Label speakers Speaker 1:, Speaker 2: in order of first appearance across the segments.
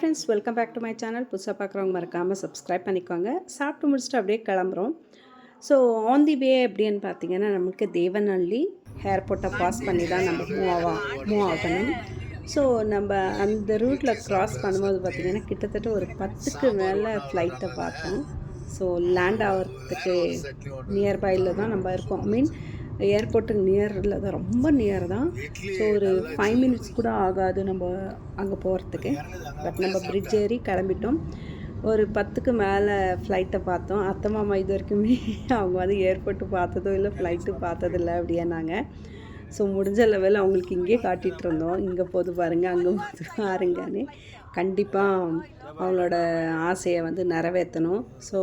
Speaker 1: Hi friends, welcome back to my channel. புதுசாக பார்க்குறவங்க மறக்காமல் சப்ஸ்கிரைப் பண்ணிக்கோங்க. சாப்பிட்டு முடிச்சுட்டு அப்படியே கிளம்புறோம். ஸோ ஆன் தி வே எப்படின்னு பார்த்தீங்கன்னா, நமக்கு தேவனஹள்ளி ஏர்போர்ட்டை பாஸ் பண்ணி தான் நம்ம மூவ் ஆகணும். ஸோ நம்ம அந்த ரூட்டில் க்ராஸ் பண்ணும்போது பார்த்திங்கன்னா கிட்டத்தட்ட ஒரு 10க்கு மேலே ஃப்ளைட்டை பார்த்தோம். ஸோ லேண்ட் ஆகிறதுக்கு நியர்பையில் தான் நம்ம இருக்கோம். ஏர்போர்ட்டுக்கு நியரில் தான், ரொம்ப நியர் தான். ஸோ ஒரு 5 மினிட்ஸ் கூட ஆகாது நம்ம அங்கே போகிறதுக்கு. பட் நம்ம பிரிட்ஜ் ஏறி கிளம்பிட்டோம். ஒரு 10க்கு மேலே ஃப்ளைட்டை பார்த்தோம். அத்தை மாமா இது வரைக்குமே அவங்க வந்து ஏர்போர்ட்டு பார்த்ததோ இல்லை ஃப்ளைட்டு பார்த்ததில்லை அப்படின்னாங்க. ஸோ முடிஞ்ச லெவலில் அவங்களுக்கு இங்கே காட்டிகிட்டு இருந்தோம். இங்கே போது பாருங்கள், அங்கே போது பாருங்கன்னு. கண்டிப்பாக அவங்களோட ஆசையை வந்து நிறைவேற்றணும். ஸோ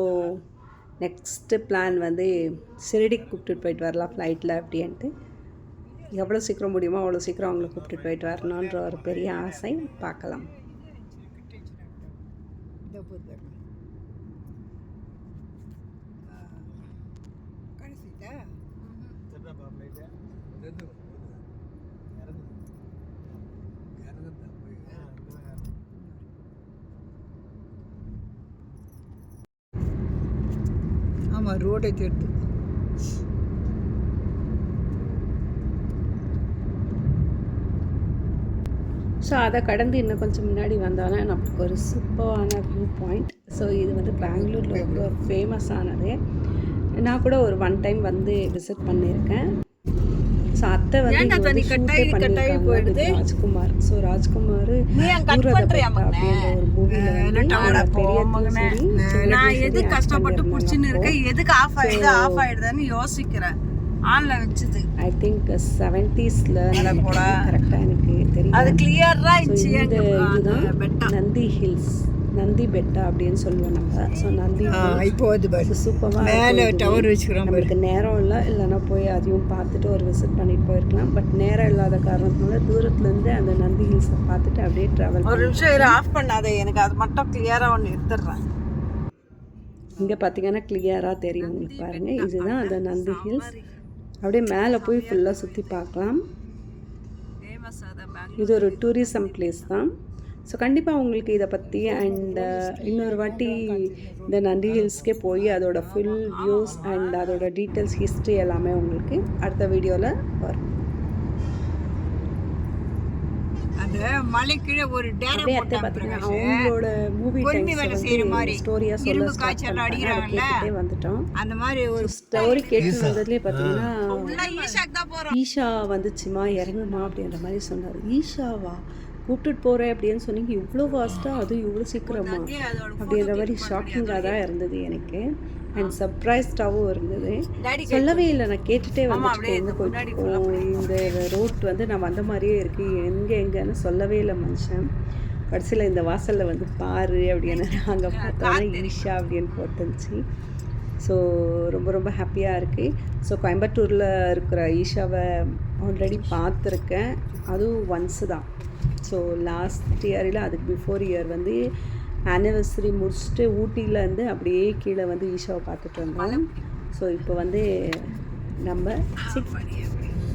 Speaker 1: நெக்ஸ்ட்டு பிளான் வந்து ஷிரடிக்கு கூப்பிட்டுட்டு போயிட்டு வரலாம் ஃப்ளைட்டில் அப்படின்ட்டு. எவ்வளோ சீக்கிரம் முடியுமோ அவ்வளோ சீக்கிரம் அவங்கள கூப்பிட்டுட்டு போயிட்டு வரணுன்ற ஒரு பெரிய ஆசை. பார்க்கலாம்.
Speaker 2: ஆமாம், ரோடை தேர்த்து
Speaker 1: ஸோ அதை கடந்து இன்னும் கொஞ்சம் முன்னாடி வந்தாலும் நமக்கு ஒரு சூப்பரான வியூ பாயிண்ட். ஸோ இது வந்து பெங்களூரில் ரொம்ப ஃபேமஸானது. நான் கூட ஒரு 1 டைம் வந்து விசிட் பண்ணியிருக்கேன். ஸோ அத்தை வந்து ராஜ்குமார். ஸோ ராஜ்குமார் ஒரு மூவியில்
Speaker 2: எது கஷ்டப்பட்டு பிடிச்சின்னு இருக்கேன், எதுக்கு ஆஃப் ஆயிடுதுன்னு யோசிக்கிறேன். ஆன்ல வச்சது
Speaker 1: ஐ திங்க் 70s கரெக்டாக எனக்கு தெரியும்.
Speaker 2: அது கிளியரா
Speaker 1: இதுதான் நந்தி ஹில்ஸ், நந்தி பெட்டா அப்படின்னு சொல்லுவோம் நம்ம. ஸோ நந்தி இப்போ சூப்பராக மேலே டவர் வச்சுக்கிறோம். நம்மளுக்கு நேரம் இல்லைன்னா போய் அதையும் பார்த்துட்டு ஒரு விசிட் பண்ணிட்டு போயிருக்கலாம். பட் நேரம் இல்லாத காரணத்தினால தூரத்துலேருந்து அந்த நந்தி ஹில்ஸை பார்த்துட்டு அப்படியே ட்ராவல்.
Speaker 2: ஒரு நிமிஷம் ஆஃப் பண்ணாத, எனக்கு அது மட்டும் கிளியராக ஒன்று எடுத்துடுறேன்.
Speaker 1: இங்கே பார்த்தீங்கன்னா கிளியராக தெரியும் உங்களுக்கு பாருங்கள். இதுதான் அந்த நந்தி ஹில்ஸ். அப்படியே மேலே போய் ஃபுல்லாக சுற்றி பார்க்கலாம். இது ஒரு டூரிசம் பிளேஸ் தான். ஸோ கண்டிப்பாக உங்களுக்கு இதை பற்றி அண்ட் இன்னொரு வாட்டி இந்த நந்தி ஹில்ஸ்க்கே போய் அதோட ஃபுல் வியூஸ் அண்ட் அதோட டீட்டெயில்ஸ், ஹிஸ்ட்ரி எல்லாமே உங்களுக்கு அடுத்த வீடியோவில் வரும்.
Speaker 2: அந்த மலை கீழே ஒரு டேரா
Speaker 1: போட்டு பார்த்தீங்கன்னா அவங்களோட மூவி ஸ்டோரியாக சொல்ல வந்துட்டோம்.
Speaker 2: அந்த மாதிரி ஒரு
Speaker 1: ஸ்டோரி கேட்டு வந்ததுலேயே பார்த்தீங்கன்னா ஈஷா வந்துச்சுமா இறங்குமா அப்படின்ற மாதிரி சொன்னார். ஈஷாவா கூப்பிட்டுட்டு போகிறேன் அப்படின்னு சொன்னீங்க, இவ்வளோ ஃபாஸ்ட்டாக, அதுவும் இவ்வளோ சீக்கிரமா அப்படின்ற மாதிரி ஷாக்கிங்காக தான் இருந்தது எனக்கு. அண்ட் சர்ப்ரைஸ்டாகவும் இருந்தது. சொல்லவே இல்லை, நான் கேட்டுகிட்டே வந்துட்டு எங்கே போயிட்டுருக்கோம், இந்த ரோட் வந்து நான் வந்த மாதிரியே இருக்குது, எங்கேன்னு சொல்லவே இல்லை மனுஷன். கடைசியில் இந்த வாசலில் வந்து பாரு அப்படின்னு நாங்கள் பார்த்தோன்னா ஈஷா அப்படின்னு போட்டுருந்துச்சு. ஸோ ரொம்ப ரொம்ப ஹாப்பியாக இருக்குது. ஸோ கோயம்புத்தூரில் இருக்கிற ஈஷாவை ஆல்ரெடி பார்த்துருக்கேன், அதுவும் ஒன்ஸு தான். ஸோ லாஸ்ட் இயரில் அதுக்கு பிஃபோர் இயர் வந்து ஆனிவர்சரி முடிச்சுட்டு ஊட்டியிலேருந்து அப்படியே கீழே வந்து ஈஷாவை பார்த்துட்டு வந்தோம். ஸோ இப்போ வந்து நம்ம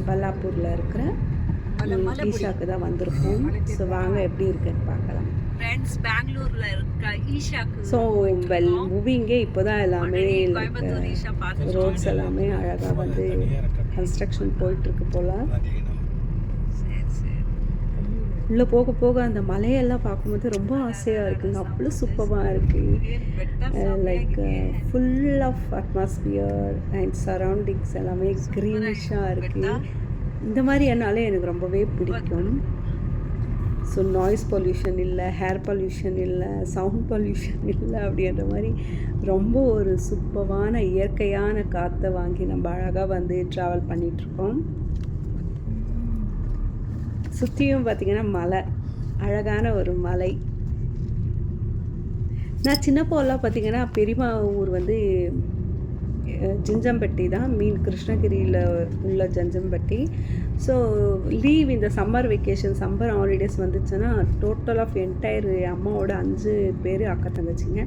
Speaker 1: பல்லாப்பூரில் இருக்கிற ஈஷாவுக்கு தான் வந்திருக்கோம். ஸோ வாங்க எப்படி இருக்குன்னு பார்க்கலாம்.
Speaker 2: பெங்களூரில் இருக்க ஈஷாக்கு
Speaker 1: ஸோ மூவிங்கே இப்போ தான் எல்லாமே ரோட்ஸ் எல்லாமே அழகாக வந்து கன்ஸ்ட்ரக்ஷன் போயிட்டுருக்கு போல். உள்ளே போக போக அந்த மலையெல்லாம் பார்க்கும்போது ரொம்ப ஆசையாக இருக்குங்க. அவ்வளோ சூப்பராக இருக்குது. Like full of atmosphere and surroundings எல்லாமே க்ரீனிஷாக இருக்குது. இந்த மாதிரி என்னாலே எனக்கு ரொம்பவே பிடிக்கும். ஸோ நாய்ஸ் பொல்யூஷன் இல்லை, ஹேர் பொல்யூஷன் இல்லை, சவுண்ட் பொல்யூஷன் இல்லை அப்படின்ற மாதிரி ரொம்ப ஒரு சூப்பரான இயற்கையான காற்றை வாங்கி நம்ம அழகாக வந்து ட்ராவல் பண்ணிகிட்ருக்கோம். சுற்றியும் பார்த்திங்கன்னா மலை, அழகான ஒரு மலை. நான் சின்னப்போலாம் பார்த்திங்கன்னா பெரியம்மா ஊர் வந்து ஜிஞ்சம்பட்டி தான், கிருஷ்ணகிரியில் உள்ள ஜஞ்சம்பட்டி. ஸோ லீவ் இந்த சம்மர் வெக்கேஷன், சம்மர் ஹாலிடேஸ் வந்துச்சுன்னா டோட்டல் ஆஃப் என்டையர் அம்மாவோட 5 பேர் அக்கா தங்கச்சிங்க.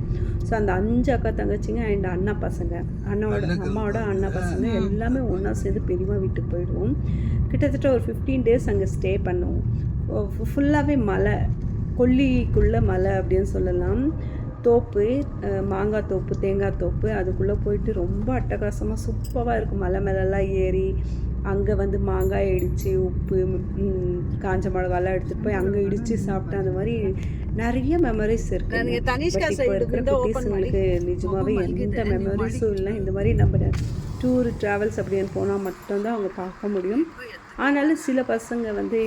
Speaker 1: ஸோ அந்த 5 அக்கா தங்கச்சிங்க அண்ட் அண்ணா பசங்க, அம்மாவோட அண்ணா பசங்க எல்லாமே ஒன்றா சேர்ந்து பெரியம்மா வீட்டுக்கு போயிடுவோம். கிட்டத்தட்ட ஒரு 15 days அங்கே ஸ்டே பண்ணுவோம். ஃபுல்லாகவே மலை, கொல்லிக்குள்ள மலை அப்படின்னு சொல்லலாம். தோப்பு, மாங்காய் தோப்பு, தேங்காய் தோப்பு, அதுக்குள்ளே போயிட்டு ரொம்ப அட்டகாசமாக சூப்பராக இருக்கும். மலை மேலெல்லாம் ஏறி அங்கே வந்து மாங்காய் இடித்து உப்பு காஞ்ச மிளகாலாம் எடுத்துகிட்டு போய் அங்கே இடித்து சாப்பிட்டு அந்த மாதிரி நிறைய மெமரிஸ் இருக்குது.
Speaker 2: ನನಗೆ ತನಿಷ್ಕಾ
Speaker 1: இப்போ
Speaker 2: ಸೈಡ್
Speaker 1: இருக்கிற
Speaker 2: ವಿಂಡೋ ಓಪನ್ ಮಾಡಿ
Speaker 1: குட்டீஸுங்களுக்கு நிஜமாகவே எந்த மெமரிஸும் இல்லை. இந்த மாதிரி நம்ம டூர் ட்ராவல்ஸ் அப்படின்னு போனால் மட்டும்தான் அவங்க பார்க்க முடியும். ஆனாலும் சில பசங்க வந்து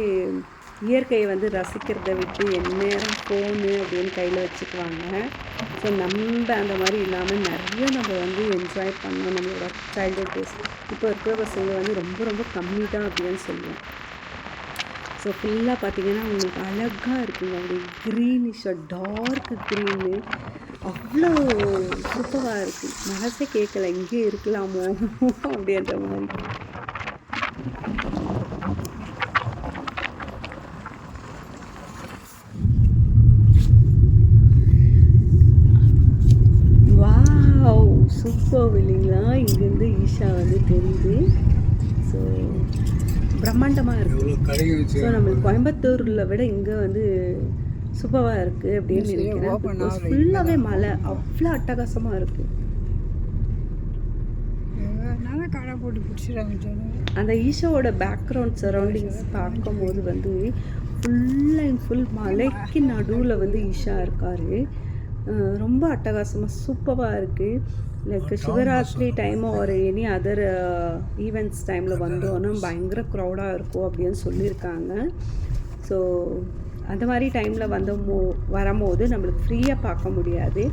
Speaker 1: இயற்கையை வந்து ரசிக்கிறத விட்டு எந்நேரம் ஃபோனு அப்படின்னு கையில் வச்சுக்குவாங்க. ஸோ நம்ம அந்த மாதிரி இல்லாமல் நிறைய நம்ம வந்து என்ஜாய் பண்ணோம் நம்மளோட சைல்ட்ஹுட் டேஸ். இப்போ இருக்கிற பசங்க வந்து ரொம்ப ரொம்ப கம்மி தான் அப்படின்னு சொல்லுவோம். ஸோ ஃபுல்லாக பார்த்தீங்கன்னா உங்களுக்கு அழகாக இருக்குங்க. அப்படியே க்ரீனிஷாக டார்க் க்ரீனு அவ்வளோ சூப்பராக இருக்குது. மனசே கேட்கல இங்கே இருக்கலாமோ அப்படின்ற மாதிரி. வாவ் சூப்பர் இல்லைங்களா? இங்கேருந்து ஈஷா வந்து தெரியுது. ஸோ பிரம்மாண்டமாக இருக்குது. ஸோ நம்மளுக்கு கோயம்புத்தூரில் விட இங்கே வந்து சூப்பராக இருக்குது அப்படின்னு நினைக்கிறேன். ஃபுல்லாகவே மலை அவ்வளோ அட்டகாசமாக இருக்குது.
Speaker 2: கடை போட்டு பிடிச்சிடாங்க.
Speaker 1: அந்த ஈஷாவோட பேக்ரவுண்ட் சரௌண்டிங்ஸ் பார்க்கும்போது வந்து ஃபுல் அண்ட் ஃபுல் மலைக்கு நடுவில் வந்து ஈஷா இருக்கார். ரொம்ப அட்டகாசமாக சூப்பராக இருக்குது. லைக் சிவராத்திரி டைமோ ஒரு எனி அதர் ஈவெண்ட்ஸ் டைமில் வந்தோன்னா பயங்கர க்ரௌடாக இருக்கும் அப்படின்னு சொல்லியிருக்காங்க. ஸோ அந்த மாதிரி டைமில் வரும்போது நம்மளுக்கு ஃப்ரீயாக பார்க்க முடியாது.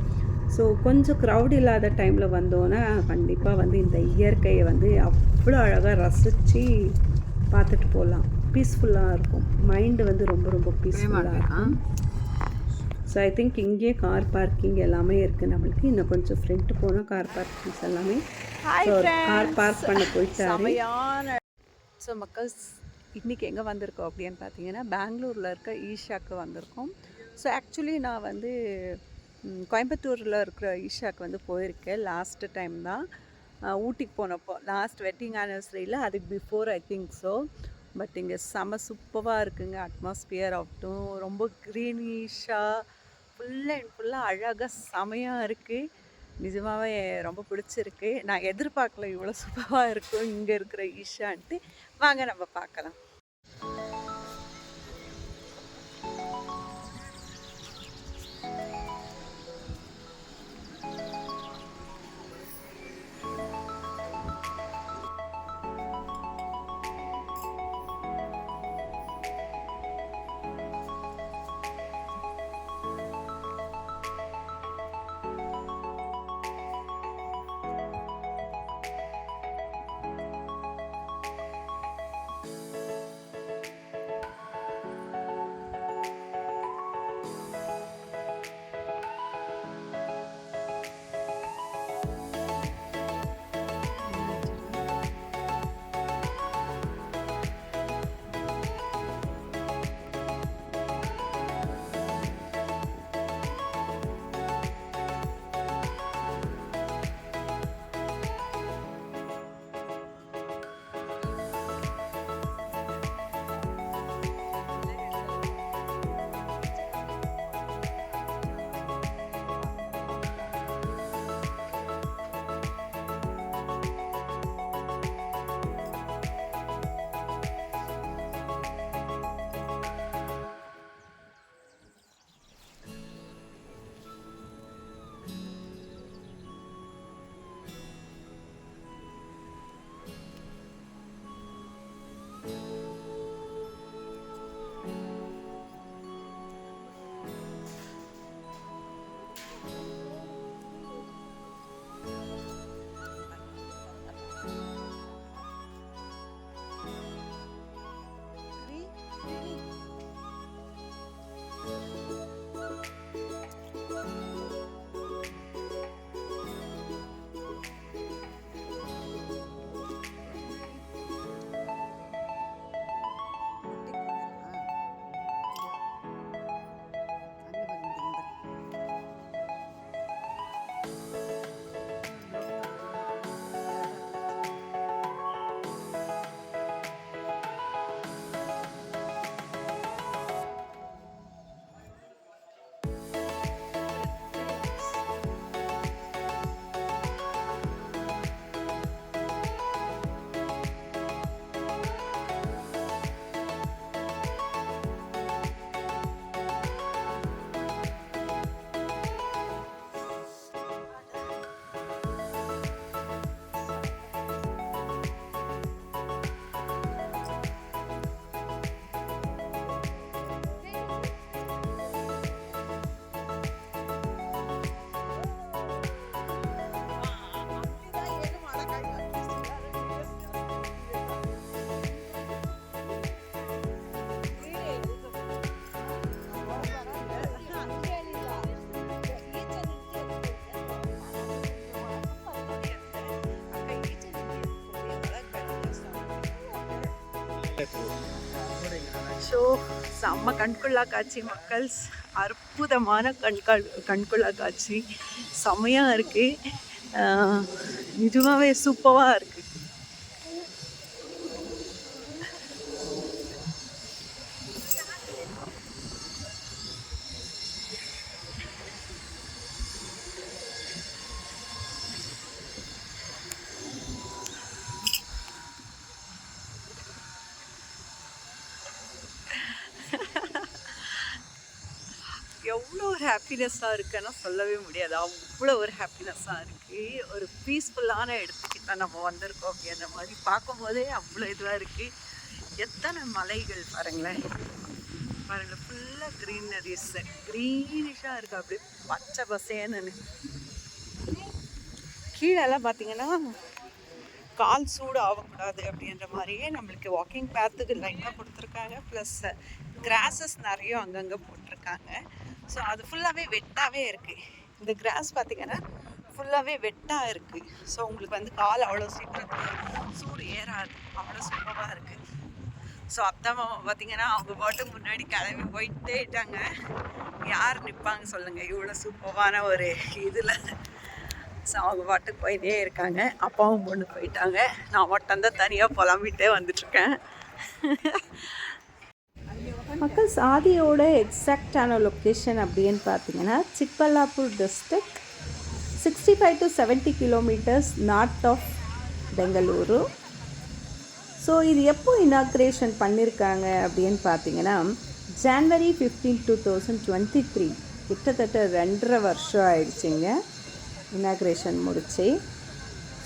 Speaker 1: ஸோ கொஞ்சம் க்ரௌட் இல்லாத டைமில் வந்தோன்னா கண்டிப்பாக வந்து இந்த இயற்கையை வந்து அவ்வளோ அழகாக ரசித்து பார்த்துட்டு போகலாம். பீஸ்ஃபுல்லாக இருக்கும். மைண்டு வந்து ரொம்ப ரொம்ப பீஸ்ஃபுல்லாக இருக்கும். ஸோ ஐ திங்க் இங்கேயே கார் பார்க்கிங் எல்லாமே இருக்குது நம்மளுக்கு. இன்னும் கொஞ்சம் ஃப்ரண்ட் போனால் கார் பார்க்கிங்ஸ் எல்லாமே. ஸோ கார் பார்க் பண்ண போயிட்டாரு.
Speaker 2: ஸோ மக்கள்ஸ்
Speaker 1: இன்றைக்கி எங்கே வந்திருக்கோம் அப்படின்னு பார்த்தீங்கன்னா பெங்களூரில் இருக்க ஈஷாவுக்கு வந்திருக்கோம். ஸோ ஆக்சுவலி நான் வந்து கோயம்புத்தூரில் இருக்கிற ஈஷாவுக்கு வந்து போயிருக்கேன். லாஸ்ட்டு டைம் தான் ஊட்டிக்கு போனப்போ லாஸ்ட் வெட்டிங் ஆனிவர்சரியில் அதுக்கு before I think so. But இங்கே செம சூப்பராக இருக்குங்க. அட்மாஸ்பியர் ஆகட்டும் ரொம்ப க்ரீனிஷாக ஃபுல் அண்ட் ஃபுல்லாக அழகாக செமையாக இருக்குது. நிஜமாகவே ரொம்ப பிடிச்சிருக்கு. நான் எதிர்பார்க்கல இவ்வளோ சூப்பராக இருக்கும் இங்கே இருக்கிற ஈஷான்ட்டு. வாங்க நம்ம பார்க்கலாம்.
Speaker 2: ஸோ செம்ம கண்கொள்ளா காட்சி மக்கள், அற்புதமான கண்கொள்ளா காட்சி, செம்மையாக இருக்குது, நிஜமாகவே சூப்பராக இருக்குது. எவ்வளோ ஒரு ஹாப்பினஸ்ஸாக இருக்குன்னா சொல்லவே முடியாது, அவ்வளோ ஒரு ஹாப்பினஸ்ஸாக இருக்குது. ஒரு பீஸ்ஃபுல்லான இடத்துக்கு தான் நம்ம வந்திருக்கோம் அப்படின்ற மாதிரி பார்க்கும்போதே அவ்வளோ இதுவாக இருக்குது. எத்தனை மலைகள் பாருங்களேன், ஃபுல்லாக க்ரீனிஷாக இருக்குது, அப்படியே பச்சை பசேன்னு. கீழெல்லாம் பார்த்தீங்கன்னா கால் சூடு ஆகக்கூடாது அப்படின்ற மாதிரியே நம்மளுக்கு வாக்கிங் பேத்துக்கு லைனாக கொடுத்துருக்காங்க. ப்ளஸ் கிராஸஸ் நிறைய அங்கங்கே போட்டிருக்காங்க. ஸோ அது ஃபுல்லாகவே வெட்டாகவே இருக்குது. இந்த கிராஸ் பார்த்திங்கன்னா ஃபுல்லாகவே வெட்டாக இருக்குது. ஸோ உங்களுக்கு வந்து கால் அவ்வளோ சீக்கிரத்தில் சூடு ஏறாது, அவ்வளோ சூப்பராக இருக்குது. ஸோ அத்தா மாமா பார்த்திங்கன்னா அவங்க பாட்டுக்கு முன்னாடி கிளம்பி போயிட்டேட்டாங்க. யார் நிற்பாங்க சொல்லுங்கள் இவ்வளோ சூப்பரான ஒரு இதில். ஸோ அவங்க பாட்டுக்கு போயிட்டே இருக்காங்க. அப்பாவும் பொண்ணு போயிட்டாங்க, நான் மட்டும்தான் தனியாக புலம்பிகிட்டே வந்துட்டுருக்கேன்.
Speaker 1: மக்கள் ஆதியோட எக்ஸாக்டான லொக்கேஷன் அப்படின்னு பார்த்தீங்கன்னா Chikkaballapur district, 65 to 70 kilometres north of Bengaluru. So இது எப்போ இனாக்ரேஷன் பண்ணியிருக்காங்க அப்படின்னு பார்த்தீங்கன்னா January 15, 2023, கிட்டத்தட்ட 2.5 வருஷம் ஆயிடுச்சுங்க இனாக்ரேஷன் முடிச்சு.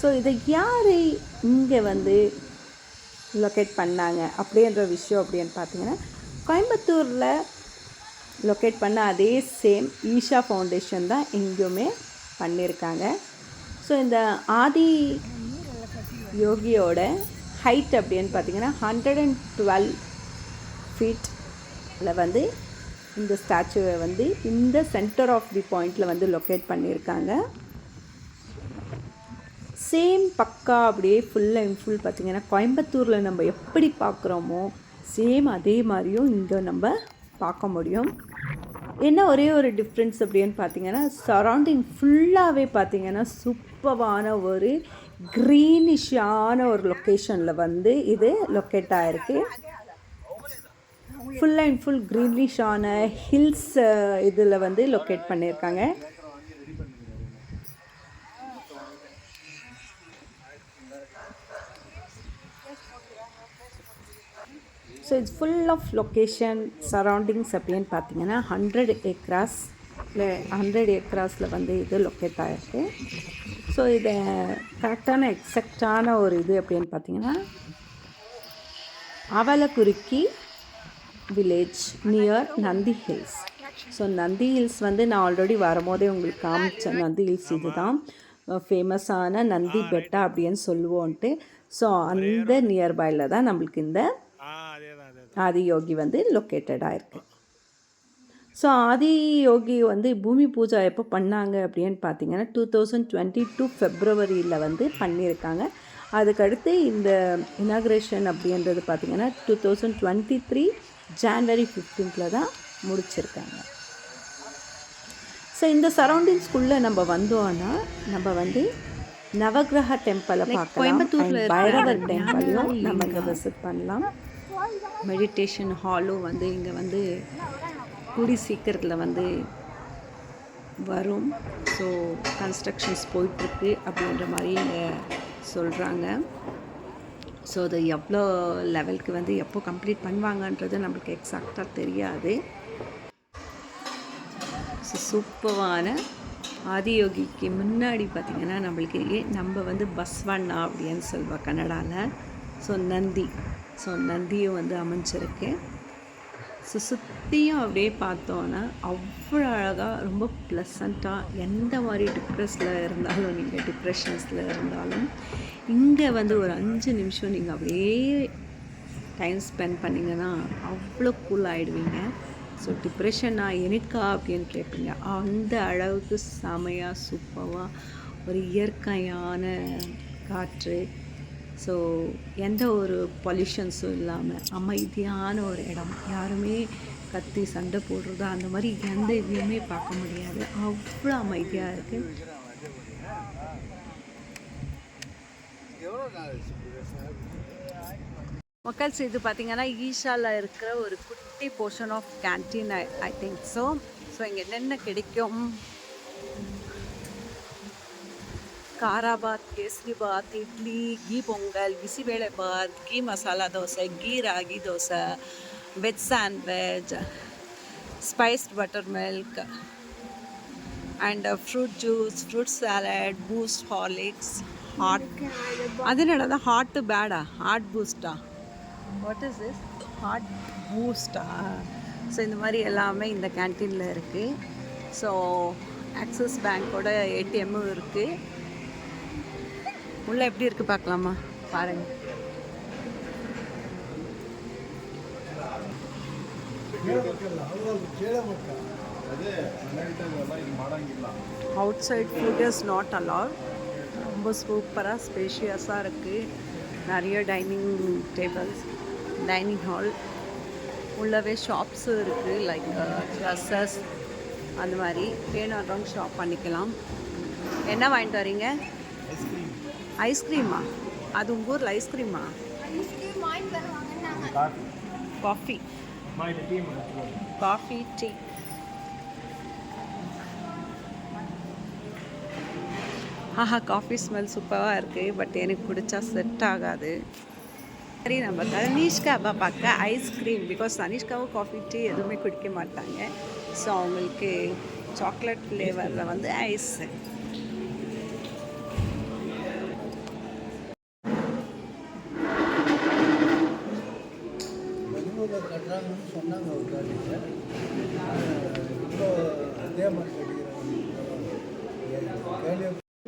Speaker 1: ஸோ இதை யார் இங்கே வந்து லொக்கேட் பண்ணாங்க அப்படின்ற விஷயம் அப்படின்னு பார்த்தீங்கன்னா கோயம்புத்தூரில் லொக்கேட் பண்ண அதே சேம் ஈஷா ஃபவுண்டேஷன் தான் இங்கேயுமே பண்ணியிருக்காங்க. ஸோ இந்த ஆதி யோகியோட ஹைட் அப்படின்னு பார்த்தீங்கன்னா 112 ஃபீட்டில் வந்து இந்த ஸ்டாச்சுவை வந்து இந்த சென்டர் ஆஃப் தி பாயிண்டில் வந்து லொக்கேட் பண்ணியிருக்காங்க. சேம் பக்கா அப்படியே ஃபுல் அண்ட் ஃபுல் பார்த்திங்கன்னா கோயம்புத்தூரில் நம்ம எப்படி பார்க்குறோமோ சேம் அதே மாதிரியும் இங்கே நம்ம பார்க்க முடியும். என்ன ஒரே ஒரு டிஃப்ரென்ஸ் அப்படின்னு பார்த்திங்கன்னா சரௌண்டிங் ஃபுல்லாகவே பார்த்திங்கன்னா சூப்பரான ஒரு க்ரீனிஷான ஒரு லொக்கேஷனில் வந்து இது லொக்கேட் ஆகிருக்கு. ஃபுல் அண்ட் ஃபுல் க்ரீனிஷான ஹில்ஸ் இதில் வந்து லொக்கேட் பண்ணியிருக்காங்க. So it's full of location surroundings அப்படின்னு பார்த்தீங்கன்னா 100 ஏக்கராஸில் வந்து இது லொக்கேட் ஆகிருக்கு. ஸோ இதை கரெக்டான எக்ஸாக்டான ஒரு இது அப்படின்னு பார்த்தீங்கன்னா Avalagurki village near Nandi hills. So Nandi hills வந்து நான் ஆல்ரெடி வரும்போதே உங்களுக்கு காமிச்சேன். நந்தி ஹில்ஸ் இது தான் ஃபேமஸான நந்தி பெட்டா அப்படின்னு சொல்லுவோன்ட்டு. ஸோ அந்த நியர்பையில் தான் நம்மளுக்கு இந்த ஆதியோகி வந்து லொக்கேட்டடாக இருக்குது. ஸோ ஆதியோகி வந்து பூமி பூஜா எப்போ பண்ணாங்க அப்படின்னு பார்த்தீங்கன்னா 2022 ஃபெப்ரவரியில் வந்து பண்ணியிருக்காங்க. அதுக்கடுத்து இந்த இனாக்ரேஷன் அப்படின்றது பார்த்திங்கன்னா 2023 January 15 தான் முடிச்சிருக்காங்க. ஸோ இந்த சரௌண்டிங்ஸ்குள்ளே நம்ம வந்தோன்னா நம்ம வந்து நவகிரக டெம்பிளை பார்க்கலாம், பைரவர் டெம்பிளையும் நம்ம இங்கே விசிட் பண்ணலாம். மெடிடேஷன் ஹாலும் வந்து இங்கே வந்து கூடி சீக்கிரத்தில் வந்து வரும். ஸோ கன்ஸ்ட்ரக்ஷன்ஸ் போயிட்டுருக்கு அப்படின்ற மாதிரி இங்கே சொல்கிறாங்க. ஸோ அது எவ்வளோ லெவலுக்கு வந்து எப்போ கம்ப்ளீட் பண்ணுவாங்கன்றது நம்மளுக்கு எக்ஸாக்டாக தெரியாது. ஸோ சூப்பரான ஆதியோகிக்கு முன்னாடி பார்த்திங்கன்னா நம்மளுக்கு நம்ம வந்து பஸ்வண்ணா அப்படின்னு சொல்லுவோம் கன்னடாவில். ஸோ நந்தியும் வந்து அமைஞ்சிருக்கு. ஸோ சுற்றியும் அப்படியே பார்த்தோன்னா அவ்வளோ அழகாக ரொம்ப ப்ளசண்ட்டாக, எந்த மாதிரி நீங்கள் டிப்ரெஷன்ஸில் இருந்தாலும் இங்கே வந்து ஒரு 5 நிமிஷம் நீங்கள் அப்படியே டைம் ஸ்பெண்ட் பண்ணிங்கன்னா அவ்வளோ கூல் ஆகிடுவீங்க. ஸோ டிப்ரெஷனா எனக்கா அப்படின்னு கேட்பீங்க. அந்த அளவுக்கு செமையாக சூப்பராக ஒரு இயற்கையான காற்று, ஸோ எந்த ஒரு பொல்யூஷன்ஸும் இல்லாமல் அமைதியான ஒரு இடம், யாருமே கத்தி சண்டை போடுறதோ அந்த மாதிரி எந்த இதையுமே பார்க்க முடியாது, அவ்வளோ அமைதியாக இருக்குது. மக்கள்ஸ் இது பார்த்திங்கன்னா ஈஷாவில் இருக்கிற ஒரு குட்டி portion of canteen I think so. இங்கே என்னென்ன கிடைக்கும், khara bath, kesari bath, idli, ghee pongal, bisibele bath, ghee masala dosa, ghee ragi dosa, veg sandwich, spiced butter milk and fruit juice, fruit salad, Boost, Horlicks, hot. அது என்னடா ஹாட்டு பேடா, ஹாட் பூஸ்டா, வாட் இஸ் திஸ், ஹாட் பூஸ்டா. ஸோ இந்த மாதிரி எல்லாமே இந்த கேன்டீனில் இருக்குது. ஸோ ஆக்சிஸ் பேங்க்கோட ஏடிஎம்மும் இருக்குது. உள்ளே எப்படி இருக்குது பார்க்கலாமா, பாருங்கள். Outside food is not allowed. ரொம்ப சூப்பராக ஸ்பேஷியஸாக இருக்குது. நிறைய டைனிங் டேபிள்ஸ், டைனிங் ஹால், உள்ளவே ஷாப்ஸும் இருக்குது. லைக் ட்ரெஸ்ஸஸ் அந்த மாதிரி வேணுன்றவங்க ஷாப் பண்ணிக்கலாம். என்ன வாங்கிட்டு வரீங்க? ஐஸ்கிரீமா? அது உங்கள் ஊரில் ஐஸ்கிரீமா? Coffee, coffee, tea. ஆஹா, காஃபி ஸ்மெல் சூப்பராக இருக்குது. பட் எனக்கு பிடிச்சா செட் ஆகாது. சரி, நம்ம தனிஷ்காவை பார்க்க ஐஸ்கிரீம், பிகாஸ் தனிஷ்காவும் காஃபி, டீ எதுவுமே குடிக்க மாட்டாங்க. ஸோ அவங்களுக்கு சாக்லேட் ஃப்ளேவரில் வந்து ஐஸ்.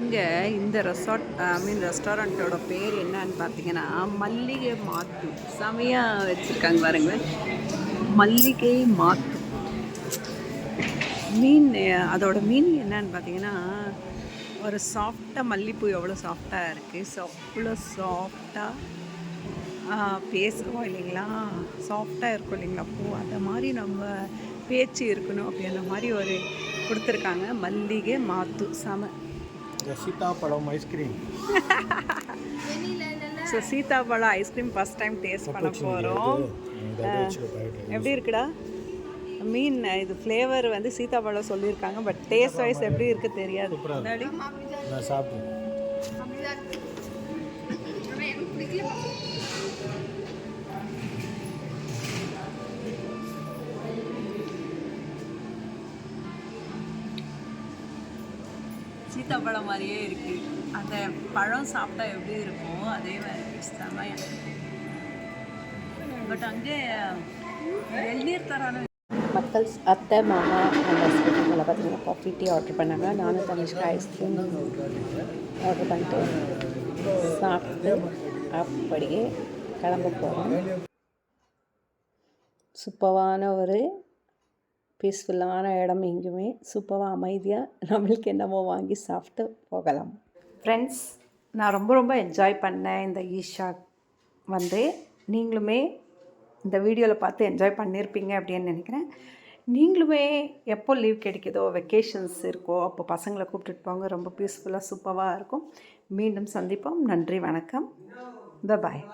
Speaker 1: இங்கே இந்த ரெஸ்டாரண்ட்டோட பேர் என்னன்னு பார்த்தீங்கன்னா மல்லிகை மாத்து. செமையாக வச்சுருக்காங்க பாருங்க, மல்லிகை மாத்து. அதோட மீனிங் என்னன்னு பார்த்தீங்கன்னா, ஒரு சாஃப்டாக மல்லிப்பூ எவ்வளோ சாஃப்டாக இருக்குது, ஸோ அவ்வளோ சாஃப்டாக பேசுகிறோம் இல்லைங்களா, சாஃப்டாக இருக்கும் இல்லைங்களா பூ, அந்த மாதிரி நம்ம பேச்சு இருக்கணும் அப்படின்ற மாதிரி ஒரு கொடுத்துருக்காங்க. மல்லிகை மாத்து, செம.
Speaker 3: சீதாப்பழம் ஐஸ்கிரீம்.
Speaker 1: ஸோ சீதாப்பழம் ஐஸ்கிரீம் ஃபஸ்ட் டைம் டேஸ்ட் பண்ண போகிறோம். எப்படி இருக்குடா? மீன் இது ஃப்ளேவர் வந்து சீதாப்பழம் சொல்லியிருக்காங்க, பட் டேஸ்ட் வைஸ் எப்படி இருக்குது தெரியாது. முன்னாடி
Speaker 3: நான் சாப்பிட்டேன்.
Speaker 1: சீத்தாப்பழம் மாதிரியே இருக்குது. அந்த பழம் சாப்பிட்டா எப்படி இருக்கும் அதே மாதிரி செமையா. பட் அங்கே வெந்நீர் தரான மக்கள் அத்தை மாமா அந்த ஹாஸ்பிட்டலில் பார்த்தீங்கன்னா காஃபி, டீ ஆர்டர் பண்ணாங்க. நானும் தனிஷ்கா ஐஸ்கிரீம் ஆர்டர் பண்ணிட்டு சாப்பிட்டு அப்படியே கிளம்ப போகிறோம். சூப்பரான ஒரு பீஸ்ஃபுல்லான இடம், எங்கேயுமே சூப்பராக அமைதியாக நம்மளுக்கு என்னமோ வாங்கி சாப்பிட்டு போகலாம். ஃப்ரெண்ட்ஸ், நான் ரொம்ப என்ஜாய் பண்ணேன் இந்த ஈஷா வந்து. நீங்களுமே இந்த வீடியோவில் பார்த்து என்ஜாய் பண்ணியிருப்பீங்க அப்படின்னு நினைக்கிறேன். நீங்களுமே எப்போ லீவ் கிடைக்குதோ, வெக்கேஷன்ஸ் இருக்கோ, அப்போ பசங்களை கூப்பிட்டுட்டு போங்க. ரொம்ப பீஸ்ஃபுல்லாக சூப்பராக இருக்கும். மீண்டும் சந்திப்போம். நன்றி, வணக்கம், பாய்.